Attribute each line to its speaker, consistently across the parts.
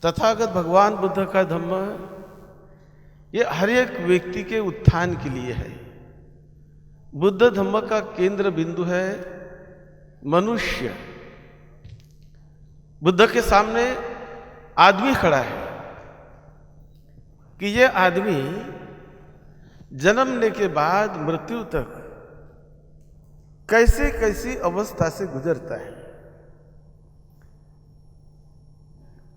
Speaker 1: तथागत भगवान बुद्ध का धम्म ये हर एक व्यक्ति के उत्थान के लिए है। बुद्ध धम्म का केंद्र बिंदु है मनुष्य। बुद्ध के सामने आदमी खड़ा है कि ये आदमी जन्मने के बाद मृत्यु तक कैसे कैसी अवस्था से गुजरता है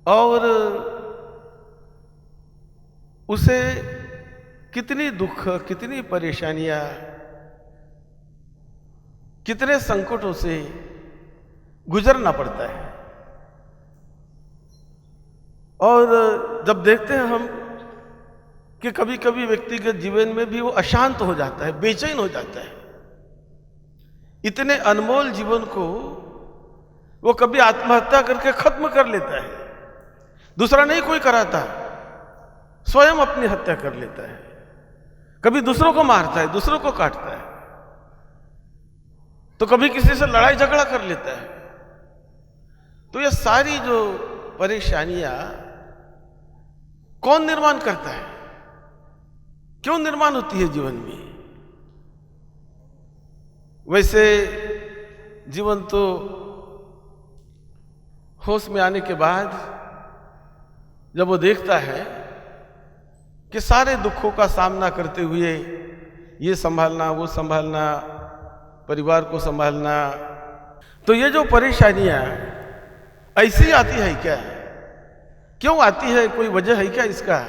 Speaker 1: और उसे कितनी दुख, कितनी परेशानियां, कितने संकटों से गुजरना पड़ता है। और जब देखते हैं हम कि कभी कभी व्यक्तिगत जीवन में भी वो अशांत हो जाता है, बेचैन हो जाता है। इतने अनमोल जीवन को वो कभी आत्महत्या करके खत्म कर लेता है, दूसरा नहीं कोई कराता, स्वयं अपनी हत्या कर लेता है। कभी दूसरों को मारता है, दूसरों को काटता है, तो कभी किसी से लड़ाई झगड़ा कर लेता है। तो ये सारी जो परेशानियां कौन निर्माण करता है, क्यों निर्माण होती है जीवन में? वैसे जीवन तो होश में आने के बाद जब वो देखता है कि सारे दुखों का सामना करते हुए ये संभालना, वो संभालना, परिवार को संभालना, तो ये जो परेशानियां ऐसी आती है क्या? क्यों आती है? कोई वजह है क्या इसका?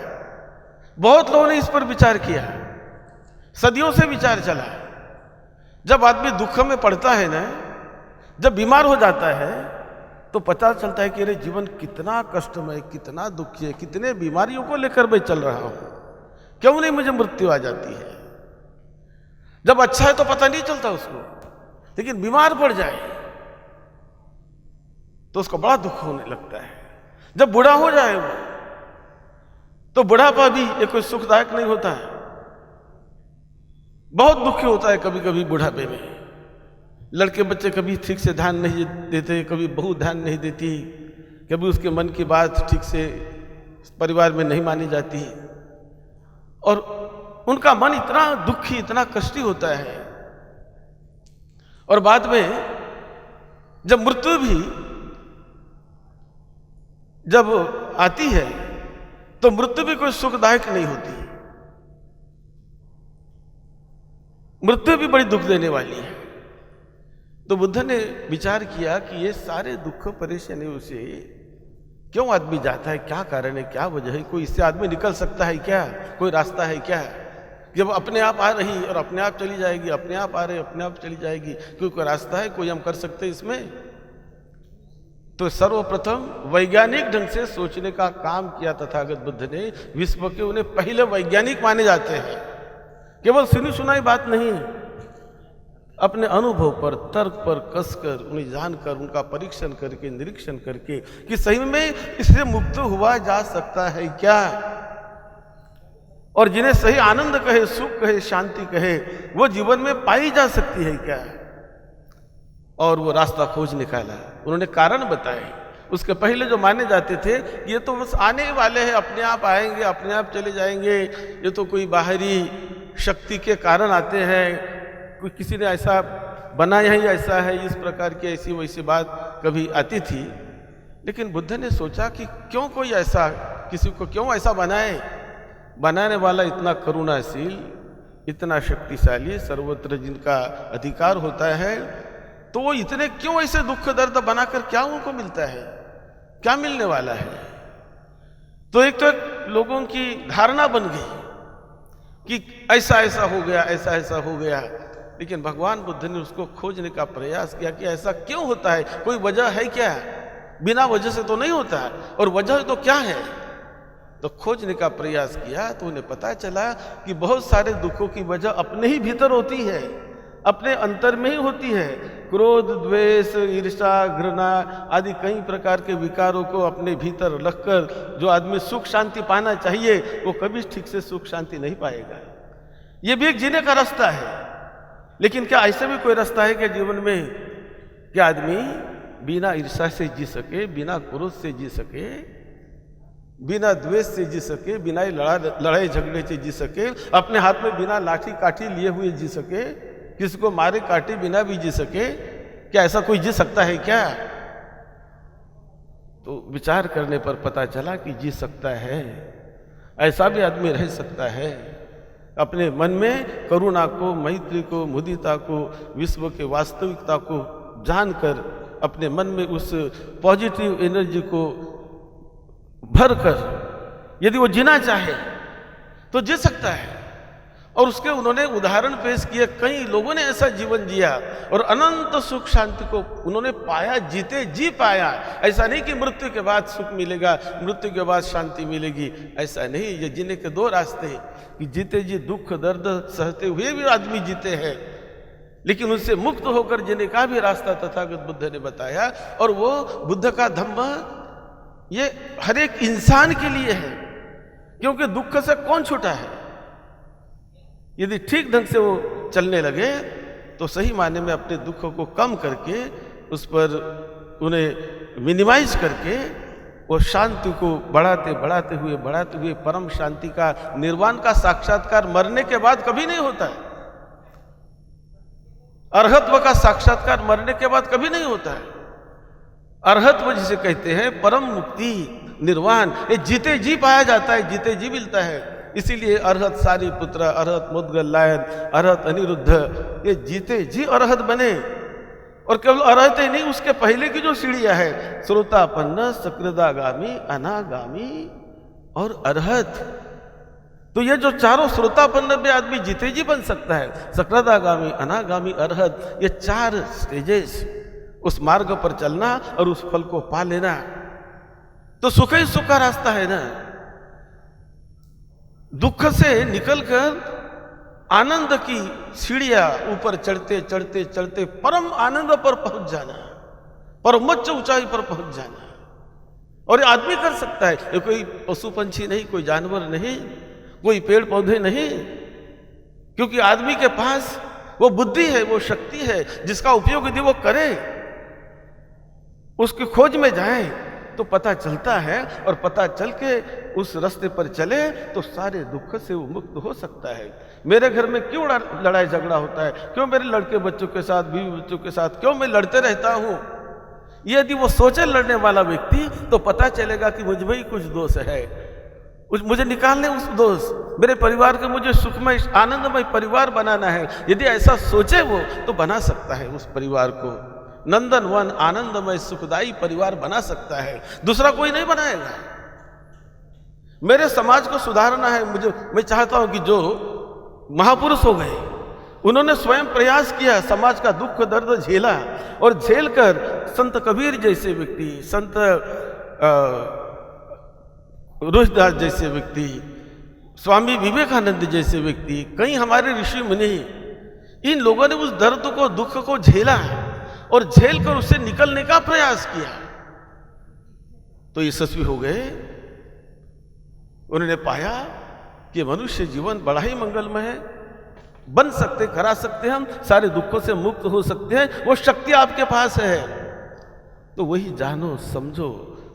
Speaker 1: बहुत लोगों ने इस पर विचार किया, सदियों से विचार चला। जब आदमी दुख में पड़ता है ना, जब बीमार हो जाता है, तो पता चलता है कि अरे जीवन कितना कष्टमय, कितना दुखी है, कितने बीमारियों को लेकर मैं चल रहा हूं, क्यों नहीं मुझे मृत्यु आ जाती है? जब अच्छा है तो पता नहीं चलता उसको, लेकिन बीमार पड़ जाए तो उसको बड़ा दुख होने लगता है। जब बूढ़ा हो जाए वो, तो बुढ़ापा भी ये कोई सुखदायक नहीं होता है, बहुत दुखी होता है कभी कभी बुढ़ापे में। लड़के बच्चे कभी ठीक से ध्यान नहीं देते, कभी बहू ध्यान नहीं देती, कभी उसके मन की बात ठीक से परिवार में नहीं मानी जाती, और उनका मन इतना दुखी, इतना कष्टी होता है। और बाद में जब मृत्यु भी जब आती है, तो मृत्यु भी कोई सुखदायक नहीं होती, मृत्यु भी बड़ी दुख देने वाली है। तो बुद्ध ने विचार किया कि ये सारे दुख परेशानियों से क्यों आदमी जाता है, क्या कारण है, क्या वजह है? कोई इससे आदमी निकल सकता है क्या? कोई रास्ता है क्या? जब अपने आप आ रही और अपने आप चली जाएगी, अपने आप आ रही अपने आप चली जाएगी, कोई रास्ता है, कोई हम कर सकते हैं इसमें? तो सर्वप्रथम वैज्ञानिक ढंग से सोचने का काम किया तथागत बुद्ध ने। विश्व के उन्हें पहले वैज्ञानिक माने जाते हैं, केवल सुनी सुनाई बात नहीं, अपने अनुभव पर, तर्क पर कसकर, उन्हें जानकर, उनका परीक्षण करके, निरीक्षण करके कि सही में इससे मुक्त हुआ जा सकता है क्या, और जिन्हें सही आनंद कहे, सुख कहे, शांति कहे, वो जीवन में पाई जा सकती है क्या, और वो रास्ता खोज निकाला। उन्होंने कारण बताए। उसके पहले जो माने जाते थे ये तो बस आने वाले हैं, अपने आप आएंगे, अपने आप चले जाएंगे, ये तो कोई बाहरी शक्ति के कारण आते हैं, कोई किसी ने ऐसा बनाया ही ऐसा है, इस प्रकार की ऐसी वैसी बात कभी आती थी। लेकिन बुद्ध ने सोचा कि क्यों कोई ऐसा, किसी को क्यों ऐसा बनाए? बनाने वाला इतना करुणाशील, इतना शक्तिशाली, सर्वत्र जिनका अधिकार होता है, तो वो इतने क्यों ऐसे दुख दर्द बनाकर क्या उनको मिलता है, क्या मिलने वाला है? तो एक तो लोगों की धारणा बन गई कि ऐसा ऐसा हो गया, ऐसा ऐसा हो गया। लेकिन भगवान बुद्ध ने उसको खोजने का प्रयास किया कि ऐसा क्यों होता है, कोई वजह है क्या? बिना वजह से तो नहीं होता है, और वजह तो क्या है? तो खोजने का प्रयास किया तो उन्हें पता चला कि बहुत सारे दुखों की वजह अपने ही भीतर होती है, अपने अंतर में ही होती है। क्रोध, द्वेष, ईर्ष्या, घृणा आदि कई प्रकार के विकारों को अपने भीतर रखकर जो आदमी सुख शांति पाना चाहिए, वो कभी ठीक से सुख शांति नहीं पाएगा। ये भी एक जीने का रास्ता है। लेकिन क्या ऐसा भी कोई रास्ता है कि जीवन में कि आदमी बिना ईर्ष्या से जी सके, बिना क्रोध से जी सके? बिना द्वेष से जी सके, बिना लड़ाई झगड़े से जी सके, अपने हाथ में बिना लाठी काठी लिए हुए जी सके, किसी को मारे काटे बिना भी जी सके, क्या ऐसा कोई जी सकता है क्या? तो विचार करने पर पता चला कि जी सकता है, ऐसा भी आदमी रह सकता है। अपने मन में करुणा को, मैत्री को, मुदिता को, विश्व के वास्तविकता को जानकर अपने मन में उस पॉजिटिव एनर्जी को भरकर यदि वो जीना चाहे तो जी सकता है। और उसके उन्होंने उदाहरण पेश किए, कई लोगों ने ऐसा जीवन जिया और अनंत सुख शांति को उन्होंने पाया, जीते जी पाया। ऐसा नहीं कि मृत्यु के बाद सुख मिलेगा, मृत्यु के बाद शांति मिलेगी, ऐसा नहीं। ये जीने के दो रास्ते हैं कि जीते जी दुख दर्द सहते हुए भी आदमी जीते हैं, लेकिन उनसे मुक्त होकर जीने का भी रास्ता तथागत बुद्ध ने बताया। और वो बुद्ध का धम्म ये हर एक इंसान के लिए है, क्योंकि दुख से कौन छूटा है? यदि ठीक ढंग से वो चलने लगे तो सही मायने में अपने दुखों को कम करके, उस पर उन्हें मिनिमाइज करके, वो शांति को बढ़ाते हुए परम शांति का, निर्वाण का साक्षात्कार मरने के बाद कभी नहीं होता है। अर्हत्व का साक्षात्कार मरने के बाद कभी नहीं होता है। अर्हत्व जिसे कहते हैं, परम मुक्ति, निर्वाण, ये जीते जी पाया जाता है, जीते जी मिलता है। इसीलिए अर्हत सारिपुत्र, अर्हत मुद्गल लायन, अर्हत अनिरुद्ध, ये जीते जी अर्हत बने। और केवल अर्हत ही नहीं, उसके पहले की जो सीढ़ियां है, श्रोतापन्न, सकृदागामी, अनागामी और अर्हत। तो ये जो चारों श्रोतापन्न में आदमी जीते जी बन सकता है, सकृदागामी, अनागामी, अर्हत, ये चार स्टेजेस, उस मार्ग पर चलना और उस फल को पा लेना, तो सुख ही सुख का रास्ता है ना। दुख से निकलकर आनंद की सीढ़ियां ऊपर चढ़ते चढ़ते चढ़ते परम आनंद पर पहुंच जाना, परमोच्च ऊंचाई पर पहुंच जाना। और ये आदमी कर सकता है, ये कोई पशु पंछी नहीं, कोई जानवर नहीं, कोई पेड़ पौधे नहीं, क्योंकि आदमी के पास वो बुद्धि है, वो शक्ति है, जिसका उपयोग यदि वो करे, उसकी खोज में जाए तो पता चलता है। और पता चल के उस रास्ते पर चले तो सारे दुख से वो मुक्त हो सकता है। मेरे घर में क्यों लड़ाई झगड़ा होता है, क्यों मेरे लड़के बच्चों के साथ, बीवी बच्चों के साथ क्यों मैं लड़ते रहता हूं? यदि वो सोचे लड़ने वाला व्यक्ति, तो पता चलेगा कि मुझ में ही कुछ दोष है, मुझे निकालने उस दोष, मेरे परिवार के मुझे सुखमय आनंदमय परिवार बनाना है। यदि ऐसा सोचे वो, तो बना सकता है उस परिवार को नंदन वन आनंदमय सुखदायी परिवार बना सकता है, दूसरा कोई नहीं बनाएगा। मेरे समाज को सुधारना है, मैं चाहता हूं कि जो महापुरुष हो गए, उन्होंने स्वयं प्रयास किया, समाज का दुख दर्द झेला, और झेलकर संत कबीर जैसे व्यक्ति, संत रोहिदास जैसे व्यक्ति, स्वामी विवेकानंद जैसे व्यक्ति, कई हमारे ऋषि मुनि, इन लोगों ने उस दर्द को, दुख को झेला और झेलकर उससे निकलने का प्रयास किया, तो यशस्वी हो गए। उन्होंने पाया कि मनुष्य जीवन बड़ा ही मंगलमय है, बन सकते, करा सकते, हम सारे दुखों से मुक्त हो सकते हैं, वो शक्ति आपके पास है। तो वही जानो, समझो,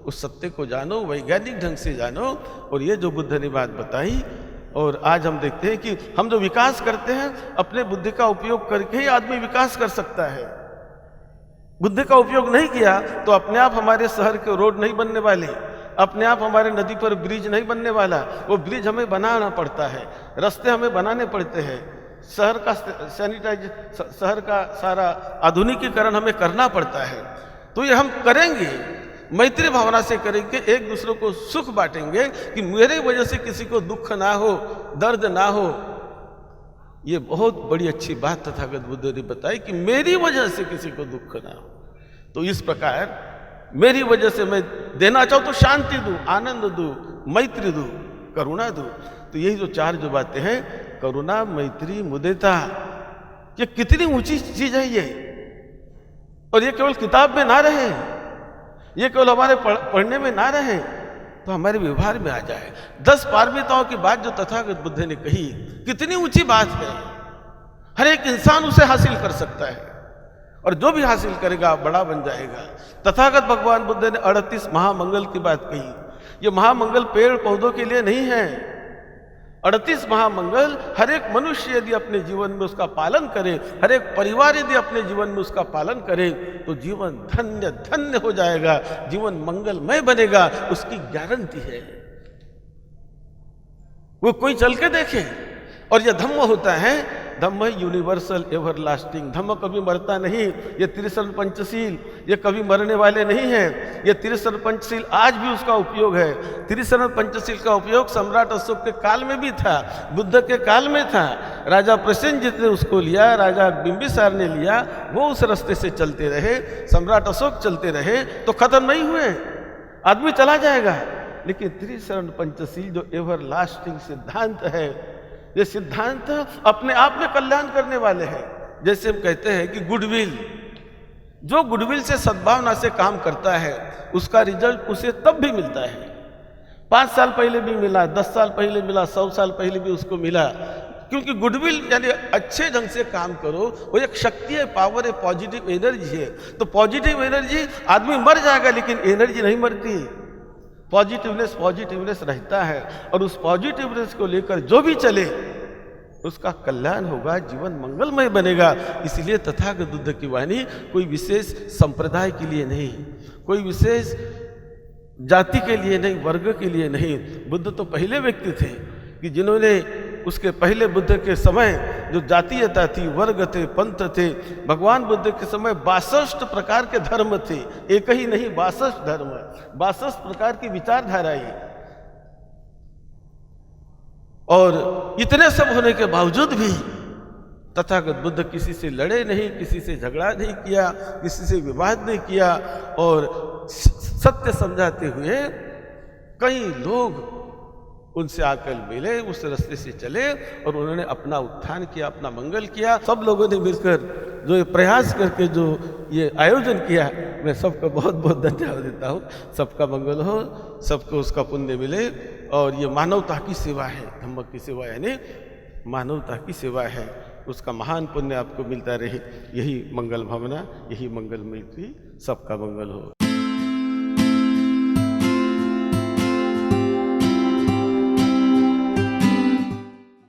Speaker 1: उस सत्य को जानो, वैज्ञानिक ढंग से जानो। और ये जो बुद्ध ने बात बताई, और आज हम देखते हैं कि हम जो विकास करते हैं, अपने बुद्धि का उपयोग करके ही आदमी विकास कर सकता है। बुद्धि का उपयोग नहीं किया तो अपने आप हमारे शहर के रोड नहीं बनने वाले, अपने आप हमारे नदी पर ब्रिज नहीं बनने वाला, वो ब्रिज हमें बनाना पड़ता है, रास्ते हमें बनाने पड़ते हैं, शहर का सैनिटाइज, शहर का सारा आधुनिकीकरण हमें करना पड़ता है। तो ये हम करेंगे, मैत्री भावना से करेंगे, एक दूसरे को सुख बांटेंगे कि मेरे वजह से किसी को दुख ना हो, दर्द ना हो। ये बहुत बड़ी अच्छी बात तथागत बुद्ध ने बताई कि मेरी वजह से किसी को दुख ना हो। तो इस प्रकार मेरी वजह से मैं देना चाहूं तो शांति दूं, आनंद दूं, मैत्री दूं, करुणा दूं। तो यही जो चार जो बातें हैं, करुणा, मैत्री, मुदिता, ये कितनी ऊंची चीज है ये। और ये केवल किताब में ना रहे, ये केवल हमारे पढ़ने में ना रहे, तो हमारे व्यवहार में आ जाए। 10 पारमिताओं की बात जो तथागत बुद्ध ने कही, कितनी ऊंची बात है, हर एक इंसान उसे हासिल कर सकता है, और जो भी हासिल करेगा बड़ा बन जाएगा। तथागत भगवान बुद्ध ने 38 महामंगल की बात कही ये महामंगल पेड़ पौधों के लिए नहीं है। 38 महामंगल हर एक मनुष्य यदि अपने जीवन में उसका पालन करे, हर एक परिवार यदि अपने जीवन में उसका पालन करे, तो जीवन धन्य धन्य हो जाएगा, जीवन मंगलमय बनेगा, उसकी गारंटी है। वो कोई चल के देखे। और यह धम्म होता है, धम्म यूनिवर्सल एवरलास्टिंग। धम्म कभी मरता नहीं। ये त्रिसर्व पंचशील ये कभी मरने वाले नहीं हैं। ये त्रिसर्व पंचशील आज भी उसका उपयोग है। त्रिसर्व पंचशील का उपयोग सम्राट अशोक के काल में भी था, बुद्ध के काल में था। राजा प्रसेनजित ने उसको लिया, राजा बिंबिसार ने लिया, वो उस रास्ते से चलते रहे, सम्राट अशोक चलते रहे, तो खत्म नहीं हुए। आदमी चला जाएगा, लेकिन त्रिसर्व पंचशील जो एवरलास्टिंग सिद्धांत है, ये सिद्धांत अपने आप में कल्याण करने वाले हैं। जैसे हम कहते हैं कि गुडविल, जो गुडविल से सद्भावना से काम करता है उसका रिजल्ट उसे तब भी मिलता है। 5 साल पहले भी मिला, 10 साल पहले मिला, 100 साल पहले भी उसको मिला, क्योंकि गुडविल यानी अच्छे ढंग से काम करो, वो एक शक्ति है, पावर है, पॉजिटिव एनर्जी है। तो पॉजिटिव एनर्जी, आदमी मर जाएगा लेकिन एनर्जी नहीं मरती। पॉजिटिवनेस रहता है, और उस पॉजिटिवनेस को लेकर जो भी चले उसका कल्याण होगा, जीवन मंगलमय बनेगा। इसलिए तथागत बुद्ध की वाणी कोई विशेष संप्रदाय के लिए नहीं, कोई विशेष जाति के लिए नहीं, वर्ग के लिए नहीं। बुद्ध तो पहले व्यक्ति थे कि जिन्होंने उसके पहले बुद्ध के समय जो जातीयता थी, वर्ग थे, पंथ थे, भगवान बुद्ध के समय 62 प्रकार के धर्म थे, एक ही नहीं 62 धर्म, 62 प्रकार की विचारधाराएं। और इतने सब होने के बावजूद भी तथागत बुद्ध किसी से लड़े नहीं, किसी से झगड़ा नहीं किया, किसी से विवाद नहीं किया, और सत्य समझाते हुए कई लोग उनसे आकर मिले, उस रास्ते से चले, और उन्होंने अपना उत्थान किया, अपना मंगल किया। सब लोगों ने मिलकर जो ये प्रयास करके जो ये आयोजन किया, मैं सबको बहुत बहुत धन्यवाद देता हूँ। सबका मंगल हो, सबको उसका पुण्य मिले। और ये मानवता की सेवा है, धम्म की सेवा यानी मानवता की सेवा है, उसका महान पुण्य आपको मिलता रहे। यही मंगल भावना, यही मंगल मिलती, सबका मंगल हो।